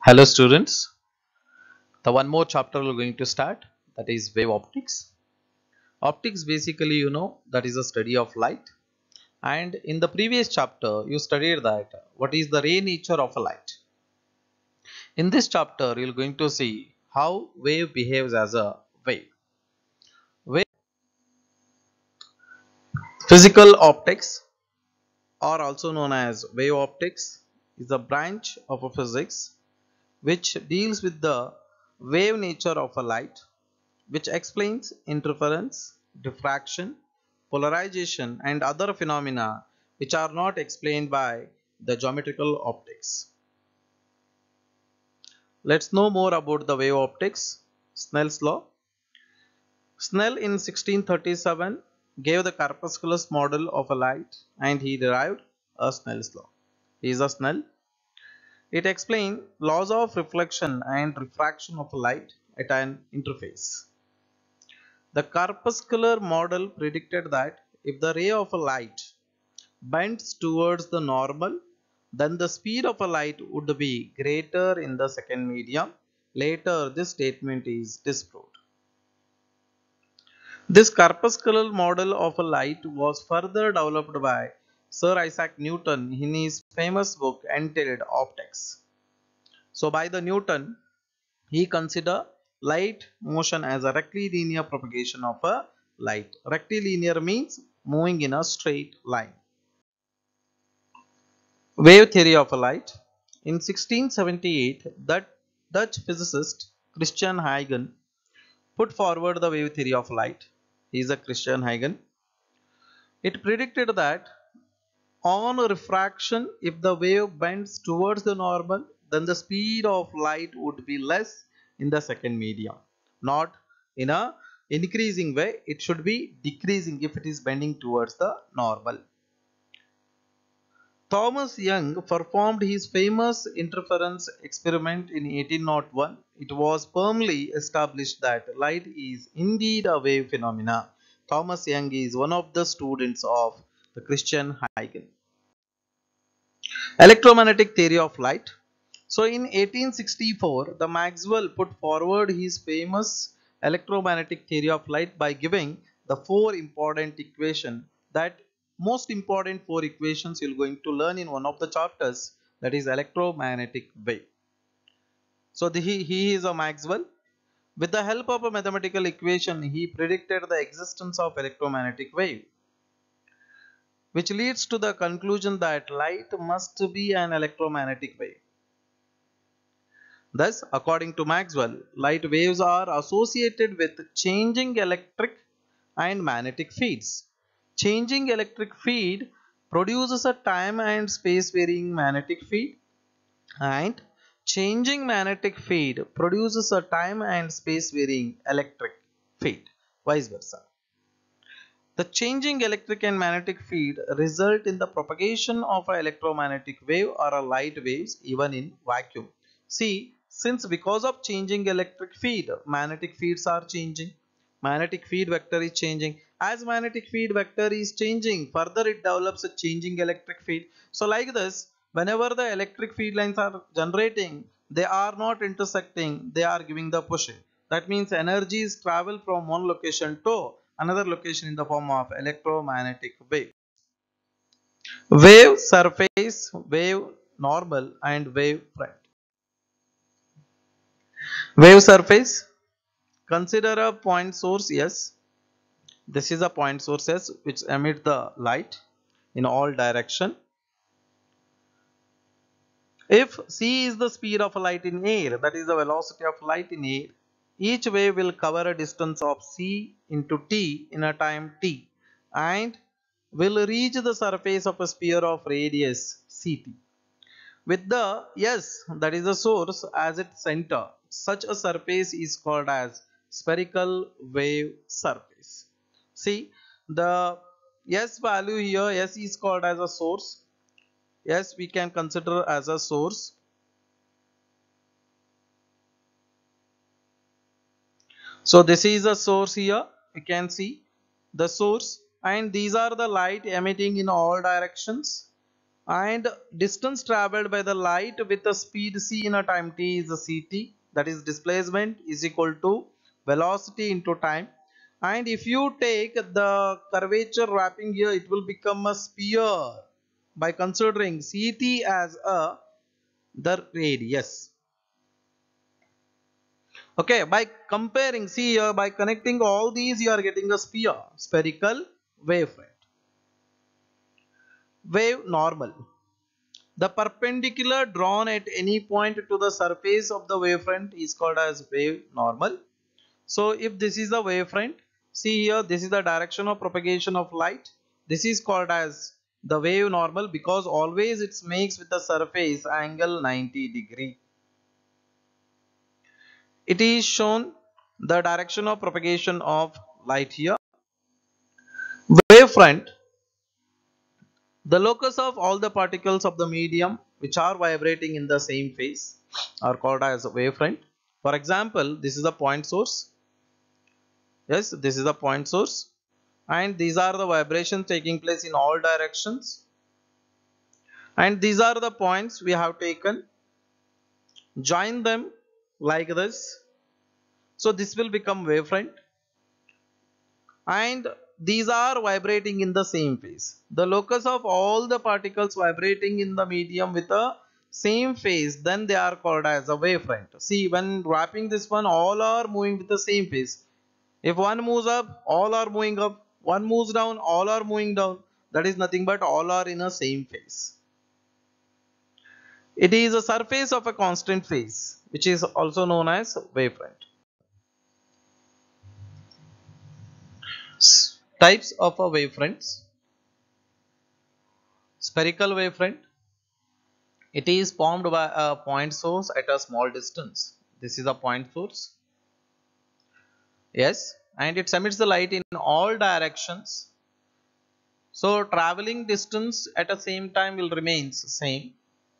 Hello students, the one more chapter we're going to start, that is wave optics. Optics basically that is a study of light, and in the previous chapter you studied that what is the ray nature of a light. In this chapter you're going to see how wave behaves as a wave. Wave Physical optics, or also known as wave optics, is a branch of a physics which deals with the wave nature of a light, which explains interference, diffraction, polarization, and other phenomena which are not explained by the geometrical optics. Let's know more about the wave optics. Snell's law. Snell in 1637 gave the corpusculus model of a light and he derived a Snell's law. He is a Snell. It explains laws of reflection and refraction of light at an interface. The corpuscular model predicted that if the ray of a light bends towards the normal, then the speed of a light would be greater in the second medium. Later, this statement is disproved. This corpuscular model of a light was further developed by Sir Isaac Newton in his famous book entitled Optics. So, by the Newton, he considered light motion as a rectilinear propagation of a light. Rectilinear means moving in a straight line. Wave theory of a light. In 1678, the Dutch physicist Christian Huygens put forward the wave theory of light. He is a Christian Huygens. It predicted that on refraction, if the wave bends towards the normal, then the speed of light would be less in the second medium. Not in a increasing way, it should be decreasing if it is bending towards the normal. Thomas Young performed his famous interference experiment in 1801. It was firmly established that light is indeed a wave phenomena. Thomas Young is one of the students of the Christian Huygens. Electromagnetic theory of light. So in 1864, the Maxwell put forward his famous electromagnetic theory of light by giving the four important equations, that most important four equations you're going to learn in one of the chapters, that is electromagnetic wave. So he is a Maxwell. With the help of a mathematical equation, he predicted the existence of electromagnetic wave, which leads to the conclusion that light must be an electromagnetic wave. Thus, according to Maxwell, light waves are associated with changing electric and magnetic fields. Changing electric field produces a time and space varying magnetic field, and changing magnetic field produces a time and space varying electric field, vice versa. The changing electric and magnetic field result in the propagation of an electromagnetic wave or a light waves even in vacuum. See, since because of changing electric field, magnetic fields are changing. Magnetic field vector is changing. As magnetic field vector is changing, further it develops a changing electric field. So like this, whenever the electric field lines are generating, they are not intersecting, they are giving the pushing. That means energy is travel from one location to another location in the form of electromagnetic wave. Wave surface, wave normal, and wave front. Wave surface. Consider a point source S. This is a point source S which emits the light in all direction. If c is the speed of light in air, that is the velocity of light in air, each wave will cover a distance of c into t in a time t and will reach the surface of a sphere of radius ct. With the S, that is the source, as its center, such a surface is called as spherical wave surface. See, the S value here, S is called as a source. S we can consider as a source. So this is a source here. You can see the source, and these are the light emitting in all directions. and distance traveled by the light with a speed c in a time t is a ct, that is displacement is equal to velocity into time. And if you take the curvature wrapping here, it will become a sphere by considering ct as a the radius. Okay, by comparing, see here, by connecting all these, you are getting a sphere, spherical wavefront. Wave normal. The perpendicular drawn at any point to the surface of the wavefront is called as wave normal. So if this is the wavefront, see here, this is the direction of propagation of light. This is called as the wave normal because always it makes with the surface angle 90°. It is shown the direction of propagation of light here. Wavefront, the locus of all the particles of the medium which are vibrating in the same phase are called as wavefront. For example, this is a point source. Yes, this is a point source, and these are the vibrations taking place in all directions. And these are the points we have taken. Join them like this. So this will become wavefront. And these are vibrating in the same phase. The locus of all the particles vibrating in the medium with a same phase, then they are called as a wavefront. See, when wrapping this one, all are moving with the same phase. If one moves up, all are moving up. One moves down, all are moving down. That is nothing but all are in a same phase. It is a surface of a constant phase, which is also known as wavefront. Types of a wavefronts. Spherical wavefront. It is formed by a point source at a small distance. This is a point source. Yes, and it emits the light in all directions. So traveling distance at the same time will remain same.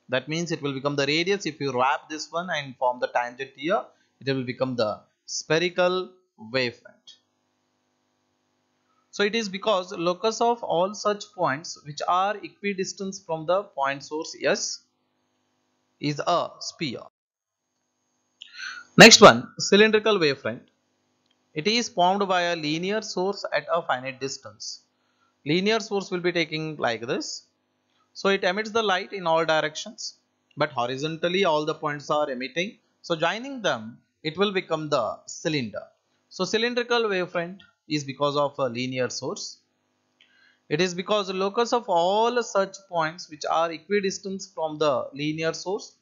That means it will become the radius. If you wrap this one and form the tangent here, it will become the spherical wavefront. So it is because locus of all such points which are equidistant from the point source S is a sphere. Next one, cylindrical wavefront. It is formed by a linear source at a finite distance. Linear source will be taking like this. So it emits the light in all directions, but horizontally all the points are emitting. So joining them, it will become the cylinder. So cylindrical wavefront is because of a linear source. It is because the locus of all such points which are equidistant from the linear source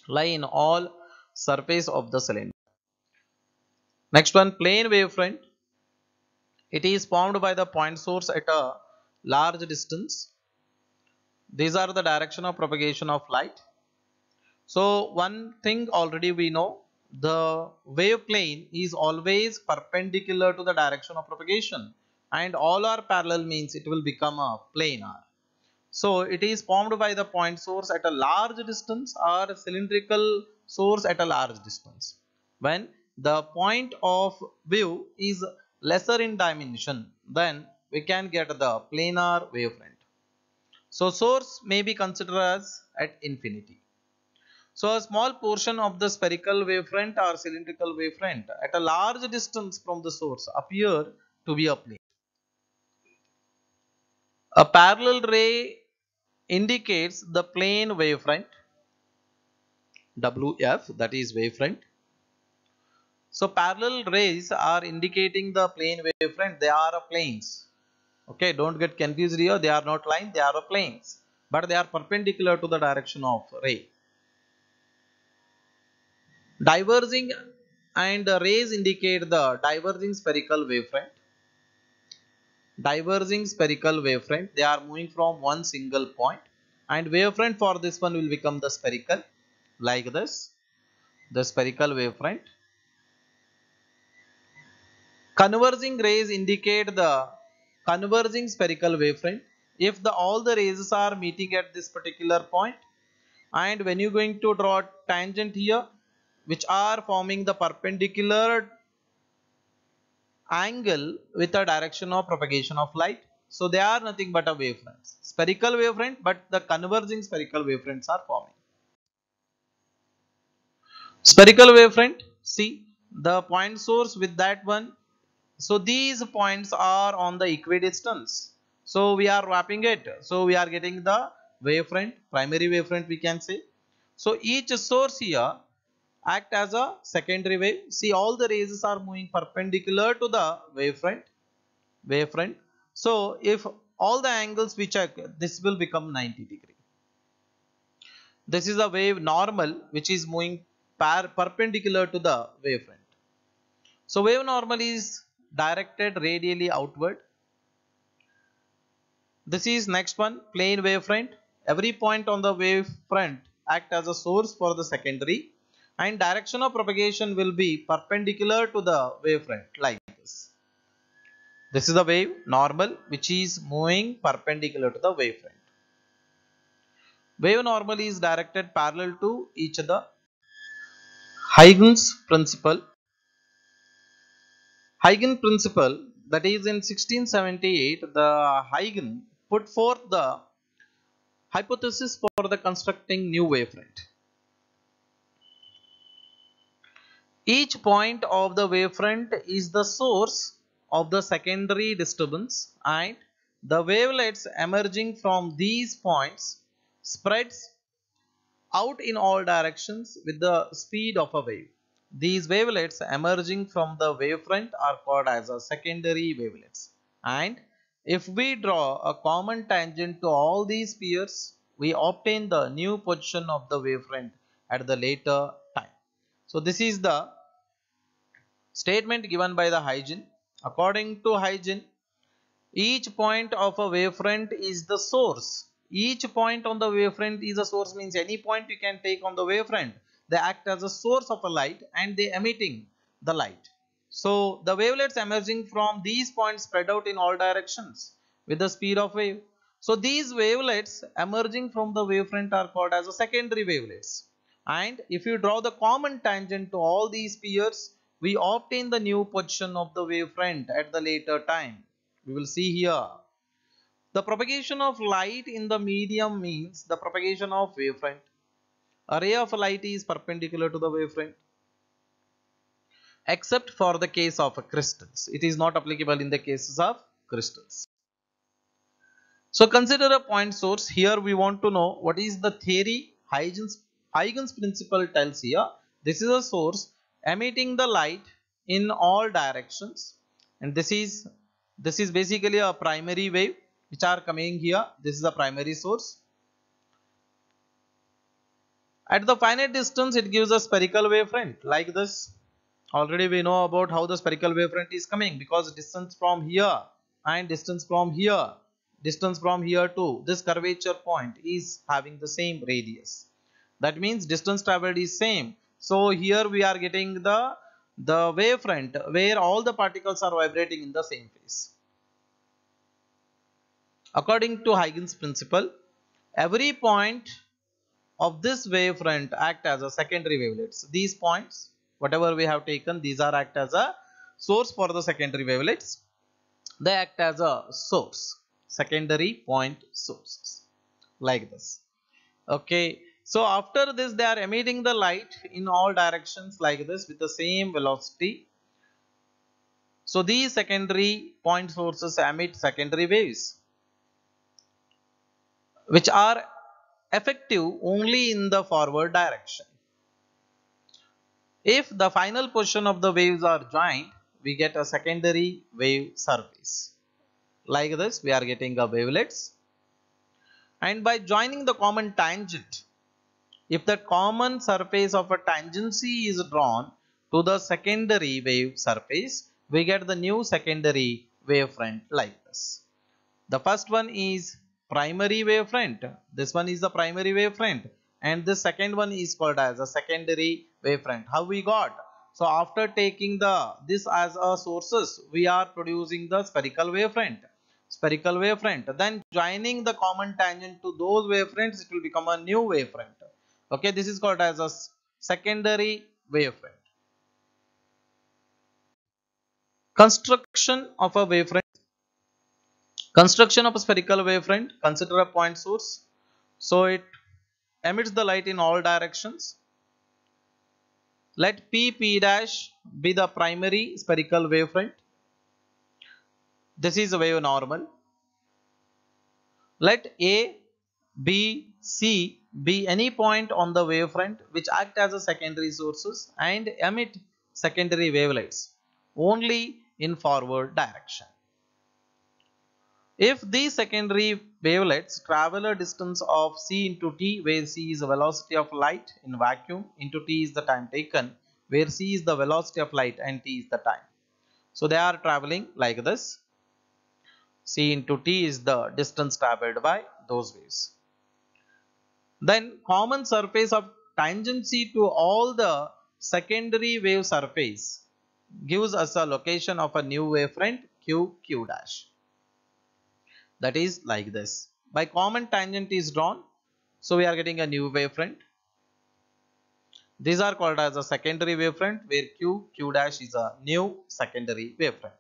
lie in all surface of the cylinder. Next one, plane wavefront. It is formed by the point source at a large distance. These are the direction of propagation of light. So one thing already we know, the wave plane is always perpendicular to the direction of propagation, and all are parallel means it will become a planar. So it is formed by the point source at a large distance or cylindrical source at a large distance. When the point of view is lesser in dimension, then we can get the planar wavefront. So source may be considered as at infinity. So a small portion of the spherical wavefront or cylindrical wavefront at a large distance from the source appear to be a plane. A parallel ray indicates the plane wavefront, WF, that is wavefront. So parallel rays are indicating the plane wavefront. They are planes. Okay, don't get confused here. They are not lines, they are planes, but they are perpendicular to the direction of ray. Diverging and the rays indicate the diverging spherical wavefront. Diverging spherical wavefront, they are moving from one single point, and wavefront for this one will become the spherical like this, the spherical wavefront. Converging rays indicate the converging spherical wavefront. If all the rays are meeting at this particular point, and when you are going to draw tangent here which are forming the perpendicular angle with the direction of propagation of light, so they are nothing but a wavefronts. spherical wavefront, but the converging spherical wavefronts are forming. Spherical wavefront, see the point source with that one. So these points are on the equidistance. So we are wrapping it. So we are getting the wavefront, primary wavefront we can say. So each source here act as a secondary wave. See, all the rays are moving perpendicular to the wavefront. So if all the angles we check, this will become 90 degree. This is a wave normal which is moving perpendicular to the wavefront. So wave normal is directed radially outward. This is next one, plane wavefront. Every point on the wavefront act as a source for the secondary, and direction of propagation will be perpendicular to the wavefront like this. This is the wave normal which is moving perpendicular to the wavefront. Wave normal is directed parallel to each other. Huygens principle. Huygens principle, that is in 1678, the Huygens put forth the hypothesis for the constructing new wavefront. Each point of the wavefront is the source of the secondary disturbance, and the wavelets emerging from these points spreads out in all directions with the speed of a wave. These wavelets emerging from the wavefront are called as a secondary wavelets. And if we draw a common tangent to all these spheres, we obtain the new position of the wavefront at the later time. So this is the statement given by the Huygens. According to Huygens, each point of a wavefront is the source. Each point on the wavefront is a source, means any point you can take on the wavefront. They act as a source of a light and they emitting the light. So the wavelets emerging from these points spread out in all directions with the speed of wave. So these wavelets emerging from the wavefront are called as a secondary wavelets. And if you draw the common tangent to all these spheres, we obtain the new position of the wavefront at the later time. We will see here. The propagation of light in the medium means the propagation of wavefront. A ray of light is perpendicular to the wavefront, except for the case of crystals. It is not applicable in the cases of crystals. So consider a point source. Here we want to know what is the theory. Huygens principle tells here, this is a source emitting the light in all directions, and this is basically a primary wave which are coming here. This is a primary source. At the finite distance, it gives a spherical wavefront like this. Already we know about how the spherical wavefront is coming, because distance from here and distance from here to this curvature point is having the same radius. That means distance traveled is same. So here we are getting the wavefront where all the particles are vibrating in the same phase. According to Huygens principle, every point of this wavefront act as a secondary wavelets. These points, whatever we have taken, these are act as a source for the secondary wavelets. They act as a source, secondary point sources, like this. Okay, so after this they are emitting the light in all directions like this with the same velocity. So these secondary point sources emit secondary waves which are effective only in the forward direction. If the final position of the waves are joined, we get a secondary wave surface. Like this, we are getting a wavelets. And by joining the common tangent, if the common surface of a tangency is drawn to the secondary wave surface, we get the new secondary wavefront like this. The first one is primary wavefront. This one is the primary wavefront, and the second one is called as a secondary wavefront. How we got? So after taking this as a sources, we are producing the spherical wavefront. Then joining the common tangent to those wavefronts, it will become a new wavefront. Okay, this is called as a secondary wavefront. Construction of a wavefront. Construction of a spherical wavefront. Consider a point source. So it emits the light in all directions. Let P dash be the primary spherical wavefront. This is a wave normal. Let A, B, C be any point on the wavefront which act as a secondary sources and emit secondary wavelets only in forward direction. If these secondary wavelets travel a distance of c into t, where c is the velocity of light in vacuum, into t is the time taken, where c is the velocity of light and t is the time. So they are traveling like this. C into t is the distance traveled by those waves. Then common surface of tangency to all the secondary wave surface gives us a location of a new wavefront q dash. That is like this. By common tangent is drawn, so we are getting a new wavefront. These are called as a secondary wavefront, where q dash is a new secondary wavefront.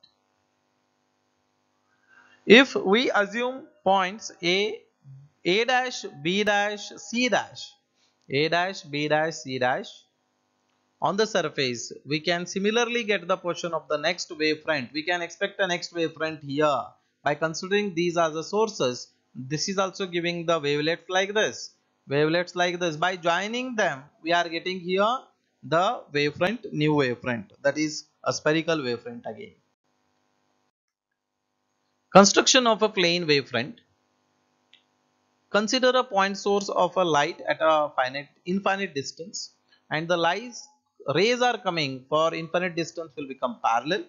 If we assume points A dash, B dash, C dash, A dash, B dash, C dash on the surface, we can similarly get the position of the next wavefront. We can expect a next wavefront here. By considering these as the sources, this is also giving the wavelets like this. Wavelets like this. By joining them, we are getting here the wavefront, new wavefront. That is a spherical wavefront again. Construction of a plane wavefront. Consider a point source of a light at a infinite distance, and the rays are coming for infinite distance will become parallel,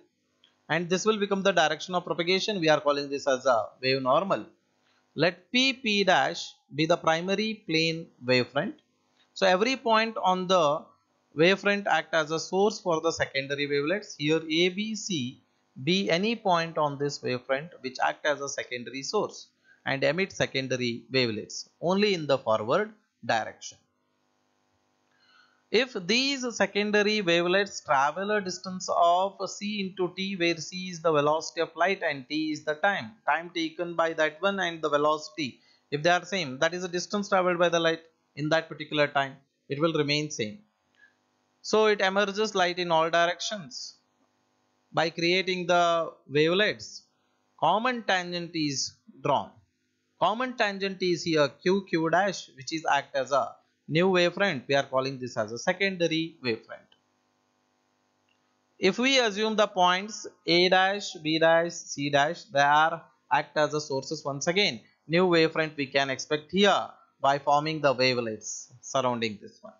and this will become the direction of propagation. We are calling this as a wave normal. Let P dash be the primary plane wavefront. So every point on the wavefront act as a source for the secondary wavelets. Here A, B, C be any point on this wavefront which act as a secondary source and emit secondary wavelets only in the forward direction. If these secondary wavelets travel a distance of c into t, where c is the velocity of light and t is the time taken by that one, and the velocity, if they are same, that is the distance traveled by the light in that particular time, it will remain same. So it emerges light in all directions. By creating the wavelets, common tangent is drawn. Common tangent is here q dash, which is act as a new wavefront. We are calling this as a secondary wavefront. If we assume the points A dash, B dash, C dash, they are act as the sources once again. New wavefront we can expect here by forming the wavelets surrounding this one.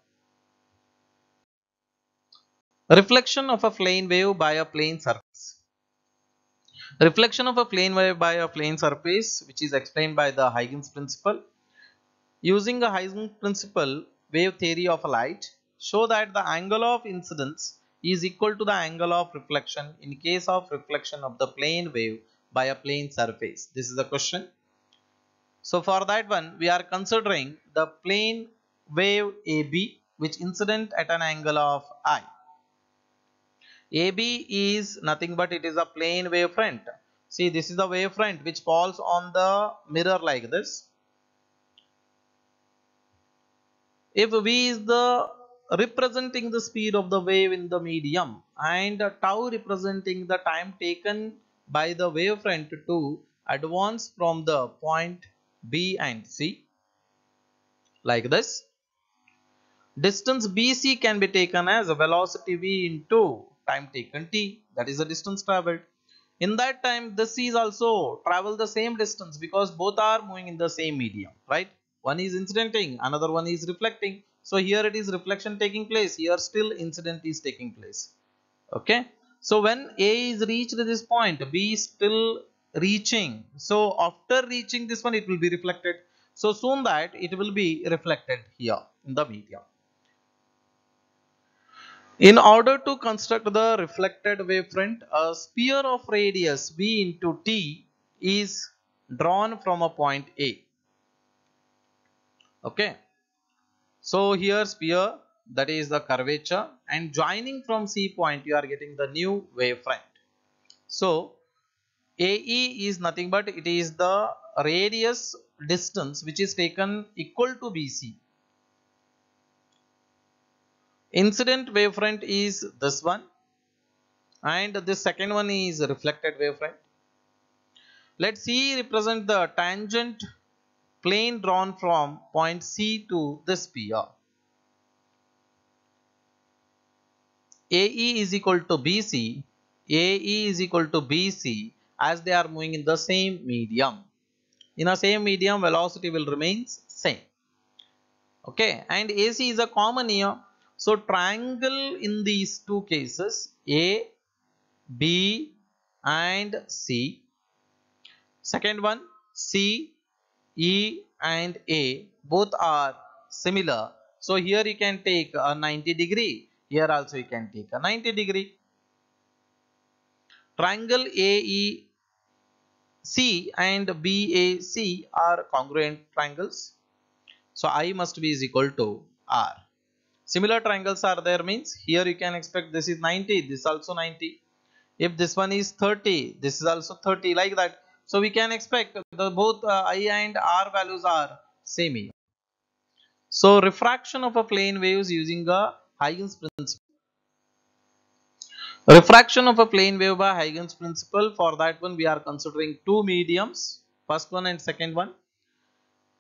Reflection of a plane wave by a plane surface. Reflection of a plane wave by a plane surface, which is explained by the Huygens principle. Using the Huygens principle, wave theory of light show that the angle of incidence is equal to the angle of reflection in case of reflection of the plane wave by a plane surface. This is the question. So for that one, we are considering the plane wave AB, which incident at an angle of I. AB is nothing but it is a plane wavefront. See, this is the wavefront which falls on the mirror like this. If V is the representing the speed of the wave in the medium and tau representing the time taken by the wavefront to advance from the point B and C, like this, distance BC can be taken as a velocity V into time taken t, that is the distance traveled. In that time, this is also travel the same distance because both are moving in the same medium, right? One is incidenting, another one is reflecting. So here it is reflection taking place, here still incident is taking place. Okay. So when A is reached this point, B is still reaching. So after reaching this one, it will be reflected. So soon that it will be reflected here in the medium. In order to construct the reflected wavefront, a sphere of radius V into T is drawn from a point A. Okay. So here sphere, that is the curvature, and joining from C point you are getting the new wavefront. So AE is nothing but it is the radius distance which is taken equal to BC. Incident wavefront is this one, and this second one is reflected wavefront. Let C represent the tangent plane drawn from point C to this sphere. AE is equal to BC, AE is equal to BC as they are moving in the same medium. In a same medium, velocity will remain same. Okay, and AC is a common here. So triangle in these two cases, A, B and C. Second one, C, E and A both are similar. So here you can take a 90 degree. Here also you can take a 90 degree. Triangle AEC and BAC are congruent triangles. So I must be is equal to R. Similar triangles are there means here you can expect this is 90, this also 90. If this one is 30, this is also 30, like that. So we can expect the both I and R values are same here. So refraction of a plane waves using a Huygens principle. Refraction of a plane wave by Huygens principle, for that one we are considering two mediums, first one and second one,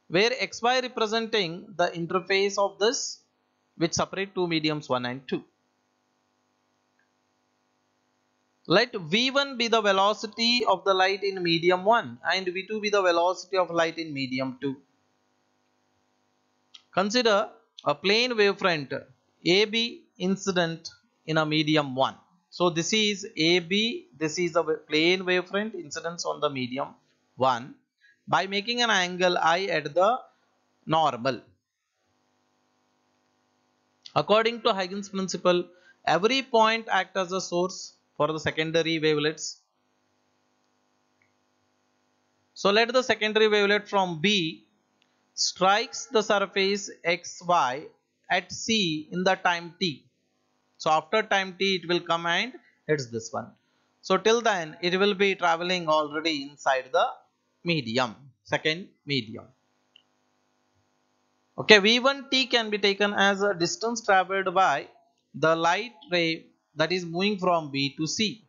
where xy representing the interface of this which separate two mediums 1 and 2. Let v1 be the velocity of the light in medium 1 and v2 be the velocity of light in medium 2. Consider a plane wavefront AB incident in a medium 1. So this is AB, this is a plane wavefront incidence on the medium 1 by making an angle I at the normal. According to Huygens principle, every point acts as a source for the secondary wavelets. So let the secondary wavelet from B strikes the surface xy at C in the time t. So after time t it will come and hits this one. So till then it will be traveling already inside the medium, second medium. Okay, v1t can be taken as a distance traveled by the light ray that is moving from B to C,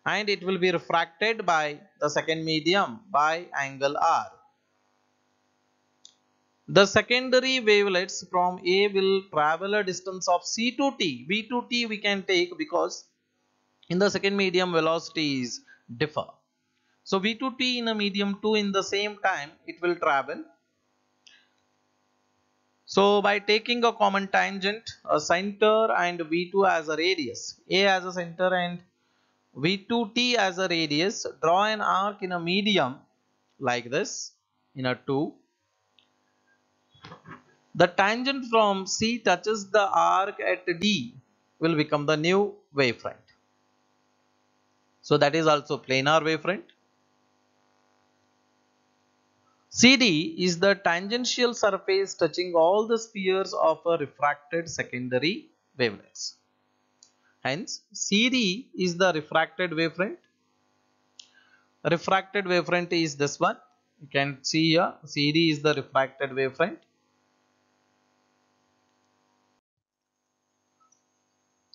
and it will be refracted by the second medium by angle R. The secondary wavelets from A will travel a distance of C to T. V to T we can take because in the second medium velocities differ. So V to T in a medium 2 in the same time it will travel. So by taking a common tangent, a center and V2 as a radius, A as a center and V2T as a radius, draw an arc in a medium like this in a 2. The tangent from C touches the arc at D will become the new wavefront. So that is also planar wavefront. CD is the tangential surface touching all the spheres of a refracted secondary wavelets. Hence, CD is the refracted wavefront. Refracted wavefront is this one. You can see here, CD is the refracted wavefront.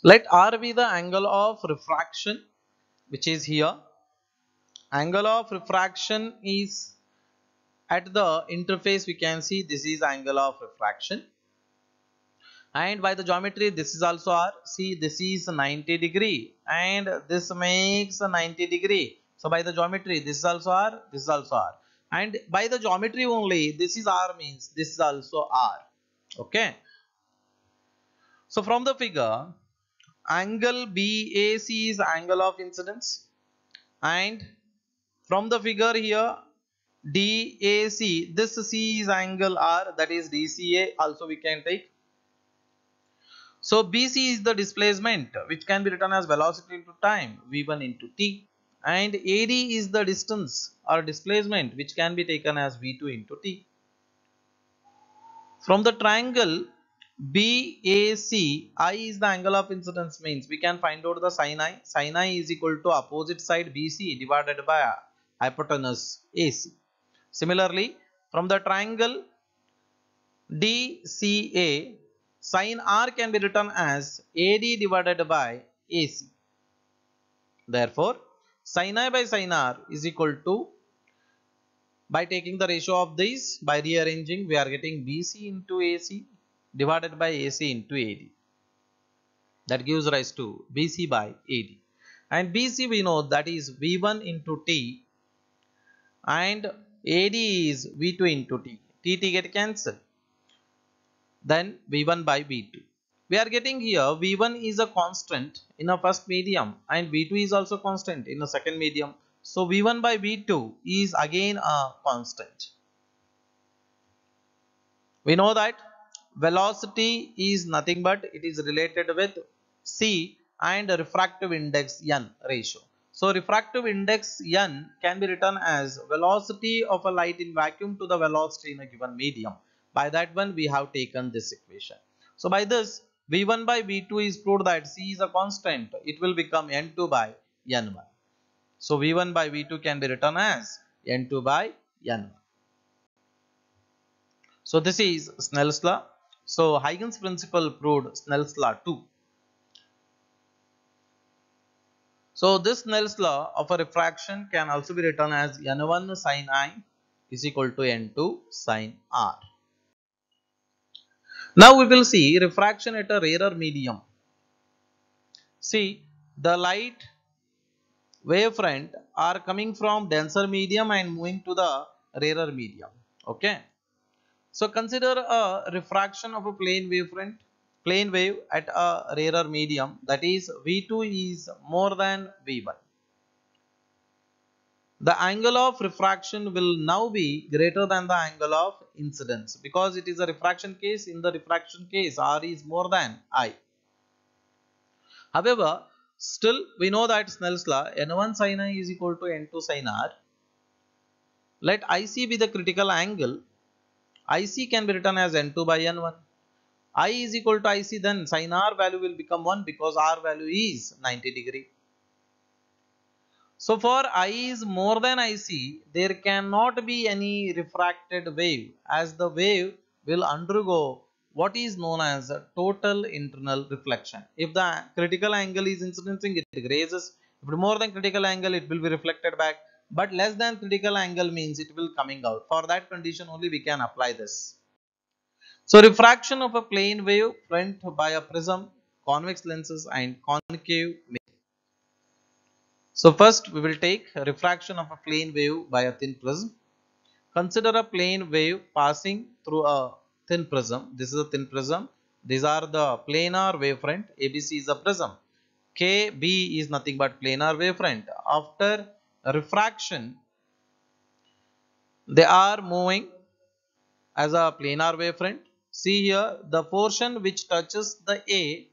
Let R be the angle of refraction, which is here. Angle of refraction is at the interface, we can see this is angle of refraction. And by the geometry, this is also R. See, this is 90 degree and this makes a 90 degree. So by the geometry, this is also R, this is also R. And by the geometry only, this is R means this is also R. Okay. So from the figure, angle BAC is angle of incidence, and from the figure here DAC, this C is angle R, that is DCA also we can take. So BC is the displacement which can be written as velocity into time V1 into T, and AD is the distance or displacement which can be taken as V2 into T. From the triangle BAC, I is the angle of incidence, means we can find out the sin I. Sin I is equal to opposite side BC divided by hypotenuse AC. Similarly, from the triangle DCA, sin R can be written as AD divided by AC. Therefore, sin I by sin R is equal to, by taking the ratio of these, by rearranging, we are getting BC into AC divided by AC into AD. That gives rise to BC by AD. And BC we know that is V1 into T, and AD is V2 into T. T get cancelled. Then V1 by V2. We are getting here V1 is a constant in a first medium and V2 is also constant in a second medium. So V1 by V2 is again a constant. We know that velocity is nothing but it is related with C and refractive index N ratio. So refractive index N can be written as velocity of a light in vacuum to the velocity in a given medium. By that one we have taken this equation. So by this V1 by V2 is proved that C is a constant. It will become N2 by N1. So V1 by V2 can be written as N2 by N1. So this is Snell's law. So Huygens principle proved Snell's law too. So this Snell's law of a refraction can also be written as N1 sin I is equal to N2 sin R. Now we will see refraction at a rarer medium. See, the light wavefront are coming from denser medium and moving to the rarer medium. Okay. So consider a refraction of a plane wave at a rarer medium, that is V2 is more than V1. The angle of refraction will now be greater than the angle of incidence because it is a refraction case. In the refraction case, R is more than I. However, still we know that Snell's law N1 sin I is equal to N2 sin R. Let IC be the critical angle. IC can be written as N2 by N1. I is equal to IC, then sin R value will become 1 because R value is 90 degree. So for I is more than IC, there cannot be any refracted wave as the wave will undergo what is known as a total internal reflection. If the critical angle is incidencing, it raises. If more than critical angle, it will be reflected back. But less than critical angle means it will coming out. For that condition only we can apply this. So refraction of a plane wave front by a prism, convex lenses and concave mirror. So first we will take refraction of a plane wave by a thin prism. Consider a plane wave passing through a thin prism. This is a thin prism. These are the planar wavefront. ABC is a prism. KB is nothing but planar wavefront. After refraction, they are moving as a planar wavefront. See here, the portion which touches the A,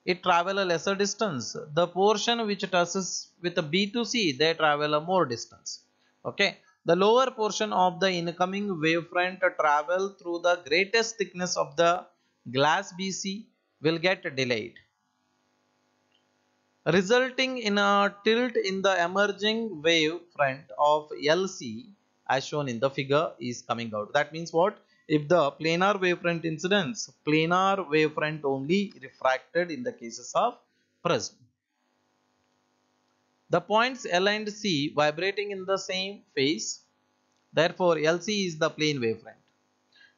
it travel a lesser distance. The portion which touches with the B to C, they travel a more distance. Okay. The lower portion of the incoming wavefront travel through the greatest thickness of the glass BC will get delayed, resulting in a tilt in the emerging wavefront of LC as shown in the figure is coming out. That means what? If the planar wavefront incidence, planar wavefront only refracted in the cases of prism. The points L and C vibrating in the same phase, therefore LC is the plane wavefront.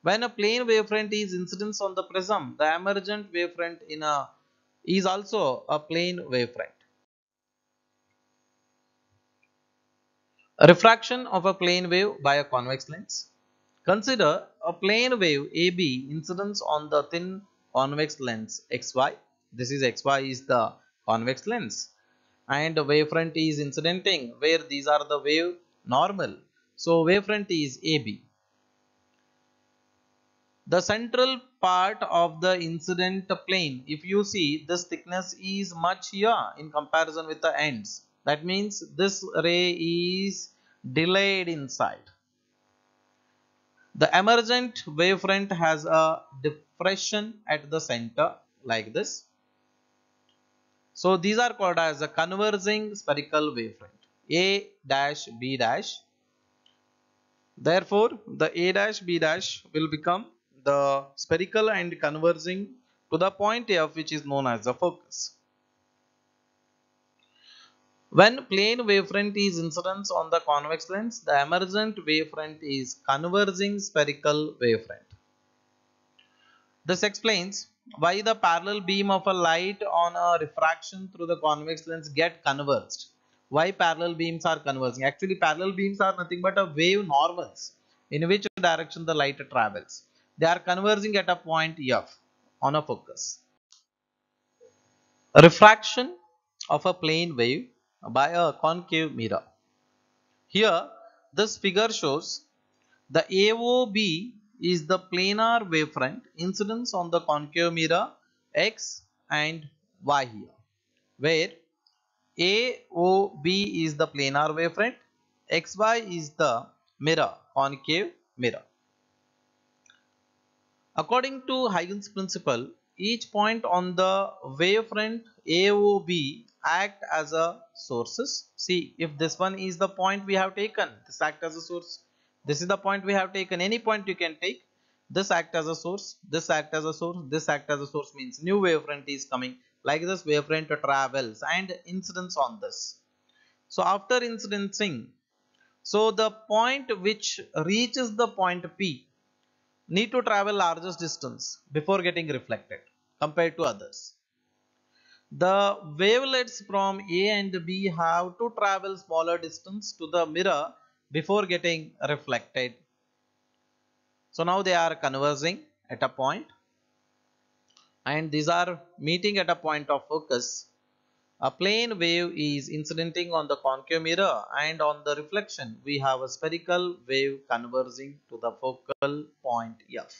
When a plane wavefront is incidence on the prism, the emergent wavefront is also a plane wavefront. A refraction of a plane wave by a convex lens. Consider a plane wave AB incidence on the thin convex lens XY. This is XY is the convex lens and the wavefront is incidenting where these are the wave normal. So wavefront is AB. The central part of the incident plane, if you see, this thickness is much here in comparison with the ends. That means this ray is delayed inside. The emergent wavefront has a depression at the center like this. So these are called as a converging spherical wavefront, A dash B dash. Therefore, the A dash B dash will become the spherical and converging to the point F, which is known as the focus. When plane wavefront is incidence on the convex lens, the emergent wavefront is converging spherical wavefront. This explains why the parallel beam of a light on a refraction through the convex lens get converged. Why parallel beams are converging? Actually, parallel beams are nothing but a wave normals in which direction the light travels. They are converging at a point F on a focus. Refraction of a plane wave by a concave mirror. Here, this figure shows the AOB is the planar wavefront incidence on the concave mirror X and Y here, where AOB is the planar wavefront, XY is the mirror, concave mirror. According to Huygens principle, each point on the wavefront AOB act as a sources. See, if this one is the point we have taken, this act as a source. This is the point we have taken. Any point you can take. This act as a source. This act as a source. This act as a source means new wavefront is coming. Like this wavefront travels and incidence on this. So after incidencing, so the point which reaches the point P need to travel largest distance before getting reflected compared to others. The wavelets from A and B have to travel smaller distance to the mirror before getting reflected. So now they are converging at a point and these are meeting at a point of focus. A plane wave is incidenting on the concave mirror and on the reflection we have a spherical wave converging to the focal point F.